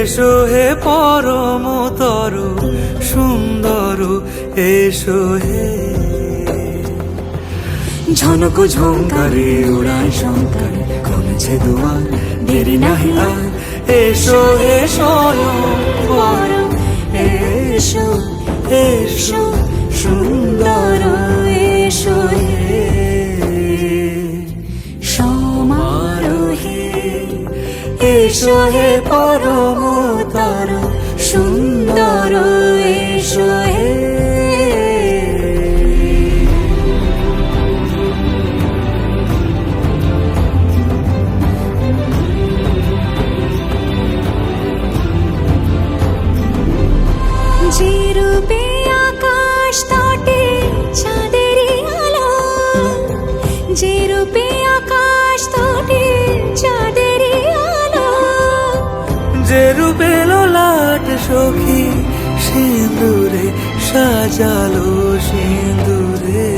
এসো হে পরমতর সুন্দর এসো হে। ঝনক ঝঙ্কারে উড়ায় শঙ্কারে খুলছে দুয়ার দেরি নাহি আর। এসো হে স্বয়ংবর এসো এসো সুন্দর এসো হে সমারোহে। এসো হে পরমতর সুন্দর এসো হে। যে রূপে আকাশ তটে চাঁদেরই আলো, যে রূপে আকাশ তটে চাঁদেরই আলো, যে রূপে ললাট সখী সিঁদুরে সাজালো সিঁদুরে।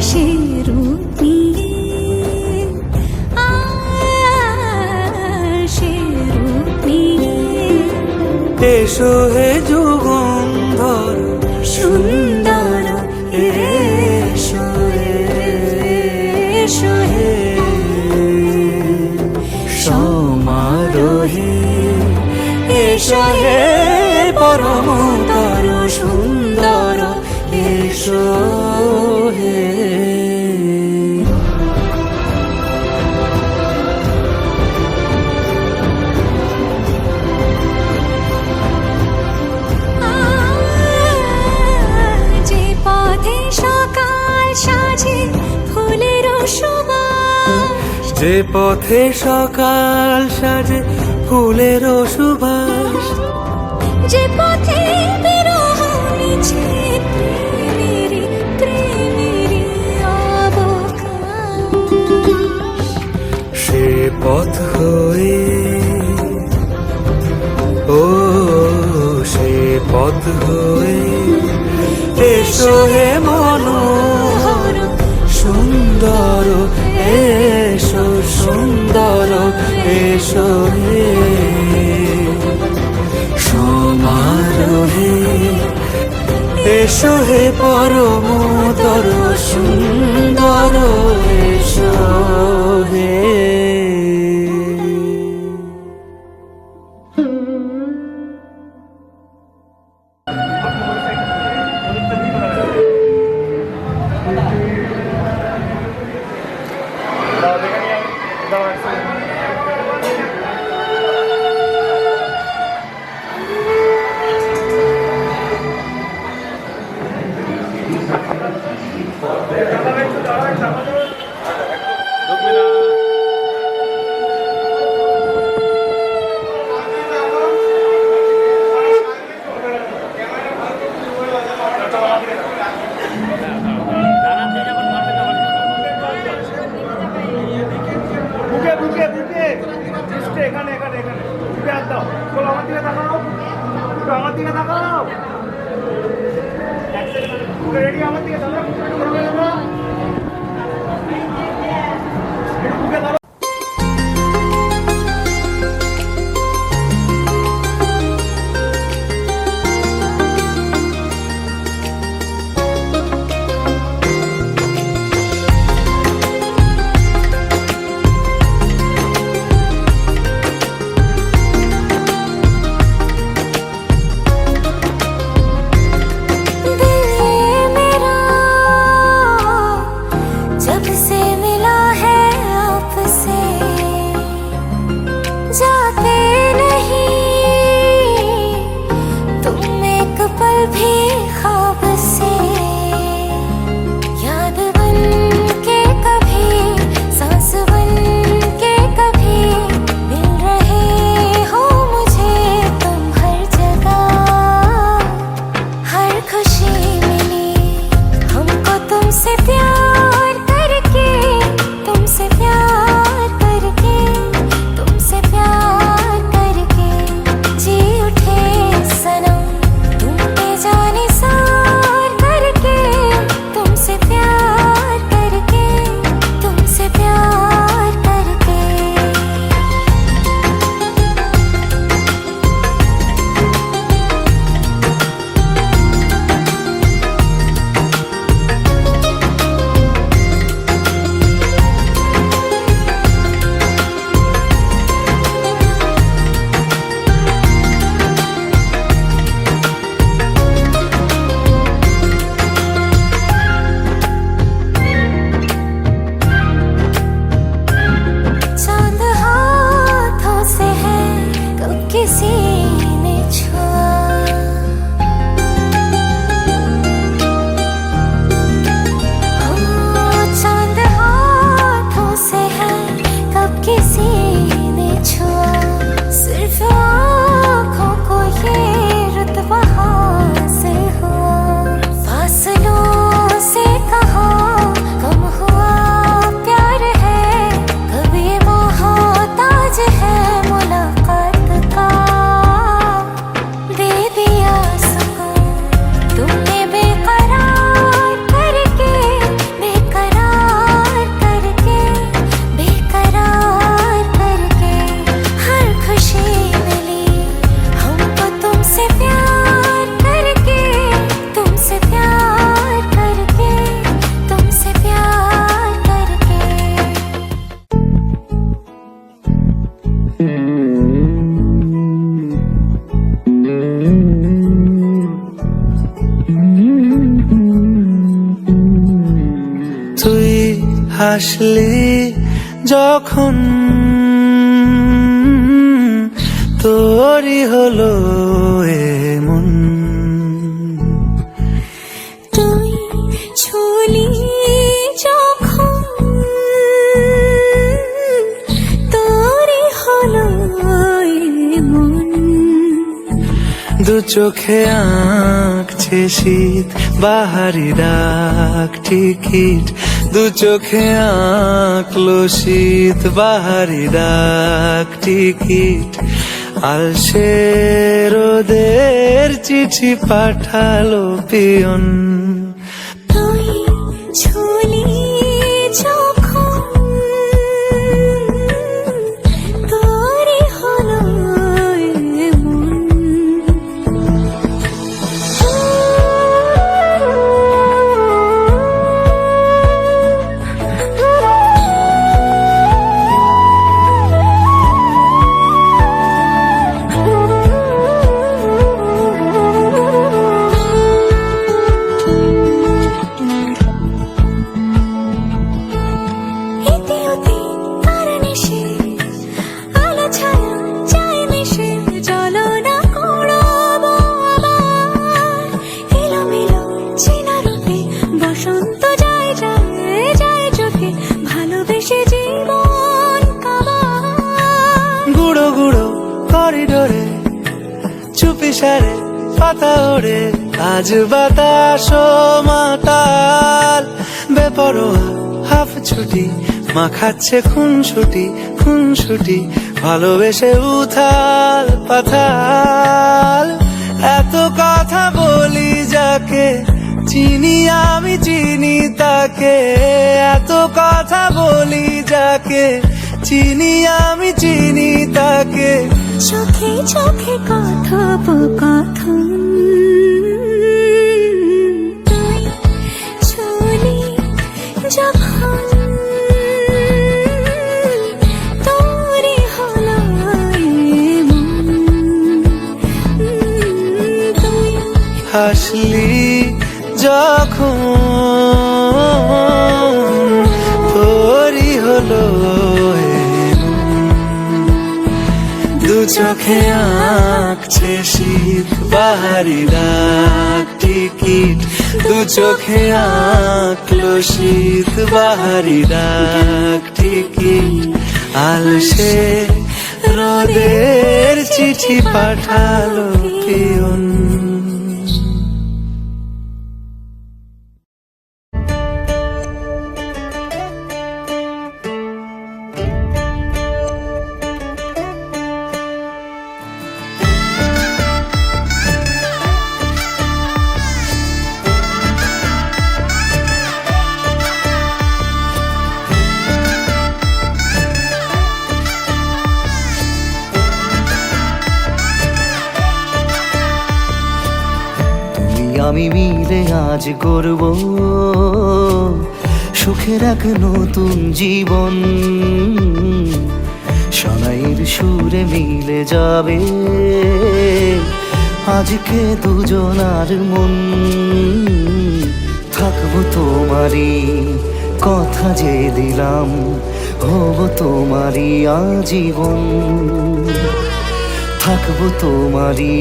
সে রূপ নিয়ে সে রূপ নিয়ে এসো হে যুগন্ধর সুন্দর এসো এসো হে সমারোহে। এসো হে পরমতর সুন্দর এসো হে। যে পথে সকাল সাজে ফুলের সুবাস, যে পথে বিরহ মিছে প্রেমেরই প্রেমেরই অবকাশ, সে পথ হয়ে ও সে পথ হয়ে এসো হে মনোহর সুন্দর এসো সুন্দর এসো হে সমারোহে। এসো হে পরমতর সুন্দর এসো হে। হাসলি যখন তোরই হলো এমন, তুই ছুলি যখন তোরই হলো এমন। দু চোখে আঁকছে শীত বাহারি ডাক টিকিট, দু চোখে আঁকলো শীত বাহারি ডাক টিকিট, আলসে রোদের চিঠি পাঠালো পিয়ন। তুই ছুলি যখন তোরই হলো এমন। বসন্ত যায় যায় যায় চোখে, ভালোবেসে জীবন কাবায়। গুঁড়ো গুঁড়ো করিডোরে চুপি সারে পাতা ওড়ে, আজ বাতাস মাতাল বেপরোয়া হাফ ছুটি, মাখাচ্ছে খুনসুটি খুনসুটি, ভালোবেসে উথাল পাথাল। এত কথা বলি যাকে চিনি আমি চিনি তাকে, এত কথা বলি যাকে চিনি আমি চিনি তাকে, চোখে চোখে কথোপকথন। তুই ছুলি যখন তোরই হলো এমন। তুই হাসলি যখন তোরই হলো এমন। দু চোখে আঁকছে শীত বাহারি ডাক টিকিট, দু চোখে আঁকলো শীত বাহারি ডাক টিকিট, আলসে রোদের চিঠি পাঠালো পিয়ন। আমি মিলে আজ করব সুখের এক নতুন জীবন, সানাইয়ের সুরে মিলে যাবে আজকে দুজনার মন। থাকবো তোমারই কথা যে দিলাম, হব তোমারই আজীবন। থাকবো তোমারই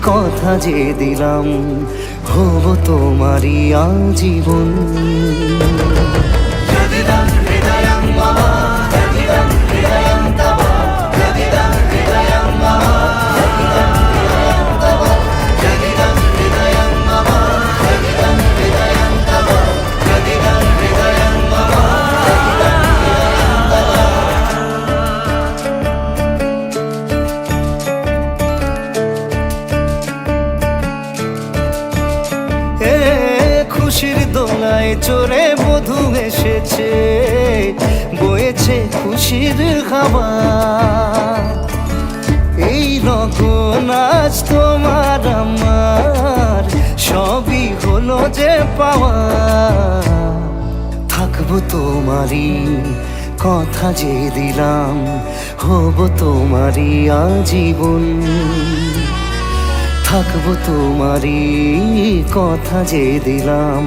কথা যে দিলাম, হব তোমারই আজীবন। খুশির দোলায় চড়ে বধূ এসেছে, বয়েছে খুশির খাবার। এই লগন আজ তোমার আমার সবই হলো যে পাওয়া। থাকবো তোমারই কথা যে দিলাম, হব তোমারই আজীবন। থাকবো তোমারই কথা যে দিলাম,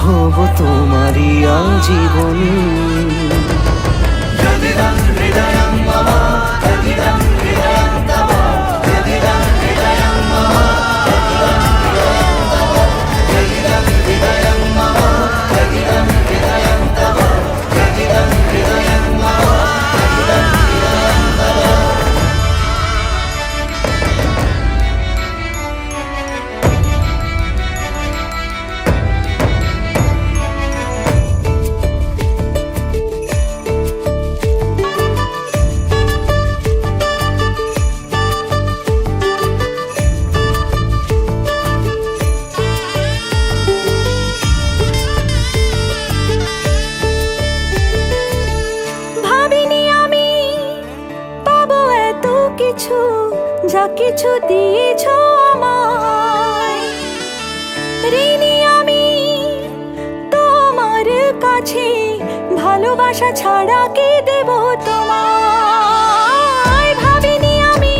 হব তোমারই আজীবন। ভাবিনি আমি পাবো এত কিছু, যা কিছু দিয়েছ আমায়। ঋণী আমি তোমার কাছে, ভালোবাসা ছাড়া কি দেব তোমায়। ভাবিনি আমি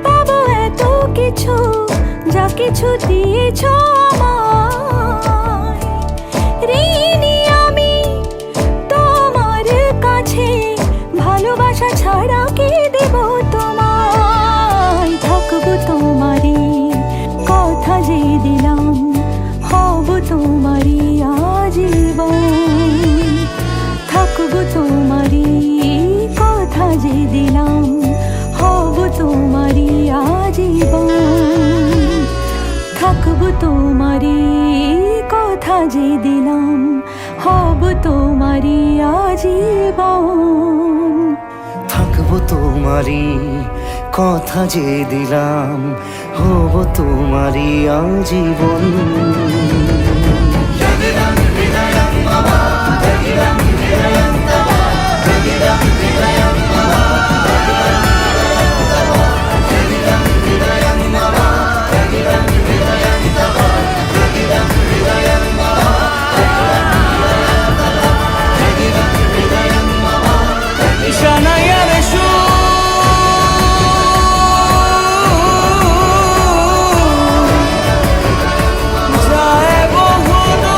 পাবো এত কিছু, যা কিছু দিয়েছ আমায়। ঋণী আমি তোমার কাছে, ভালোবাসা ছাড়া কি দেব তোমায়। থাকবো তোমারই কথা যে দিলাম, হব তোমারই আজীবন। থাকবো তোমারই কথা যে দিলাম, হব তোমারই আজীবন। থাকবো তোমারই কথা যে দিলাম, হব তোমারই আজীবন। থাকবো তোমারই কথা যে দিলাম, হব তোমারই আজীবন। Shanayan Shu Jaye Bohuno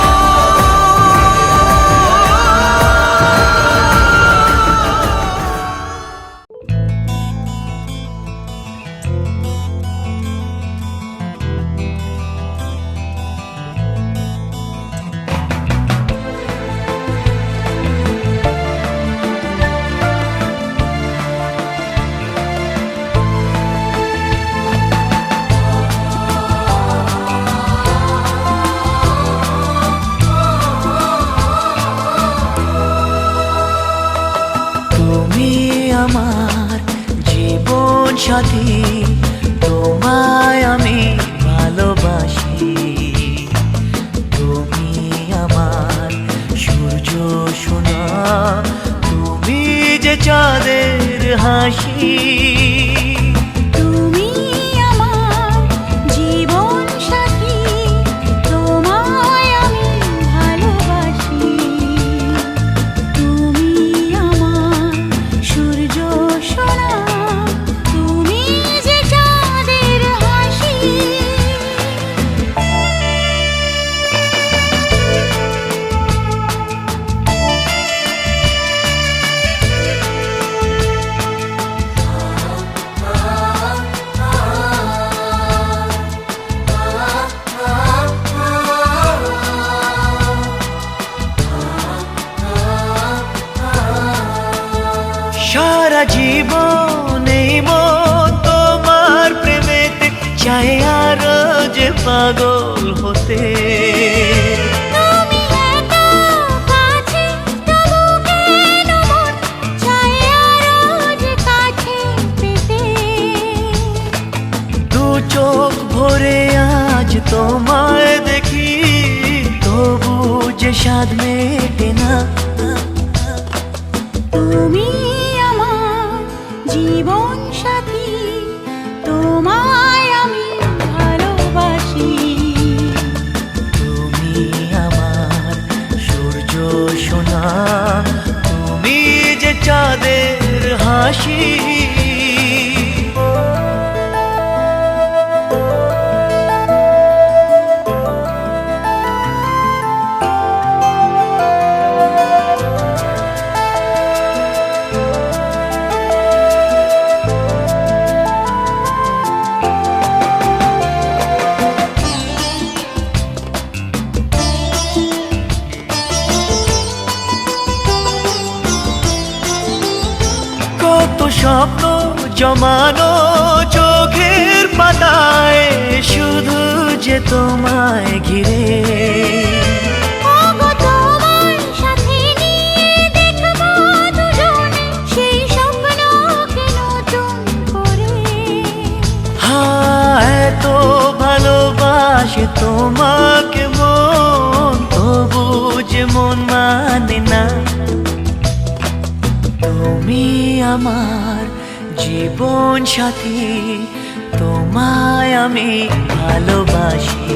তুমি আমার জীবন সাথী, তোমায় আমি ভালোবাসি। তুমি আমার সূর্য সোনা, তুমি যে চাঁদের হাসি। তুমি আমার জীবন সাথী, তোমায় আমি ভালোবাসি। তুমি আমার সূর্য সোনা, তুমি যে চাঁদের হাসি। সারা জীবন এই মন তোমার প্রেমেতে চাই আরো যে পাগল হতে। তুমি এত কাছে, তবু কেন মন চায় আরো যে কাছে পেতে। দু চোখ ভরে আজ তোমায় দেখি, তবু যে স্বাদ মেটে না। তুমি আমার জীবন সাথী, তোমায় আমি ভালোবাসি। তুমি আমার সূর্য সোনা, তুমি যে চাঁদের হাসি। স্বপ্ন জমানো চোখের পাতায় শুধু যে তোমায় ঘিরে। ওগো তোমার সাথে নিয়ে দেখবো দুজনে সেই স্বপ্নকে নতুন করে। এত ভালোবাসে তোমাকে মন, তবু যে মন মানে না। তুমি আমার জীবন সাথী, তোমায় আমি ভালোবাসি।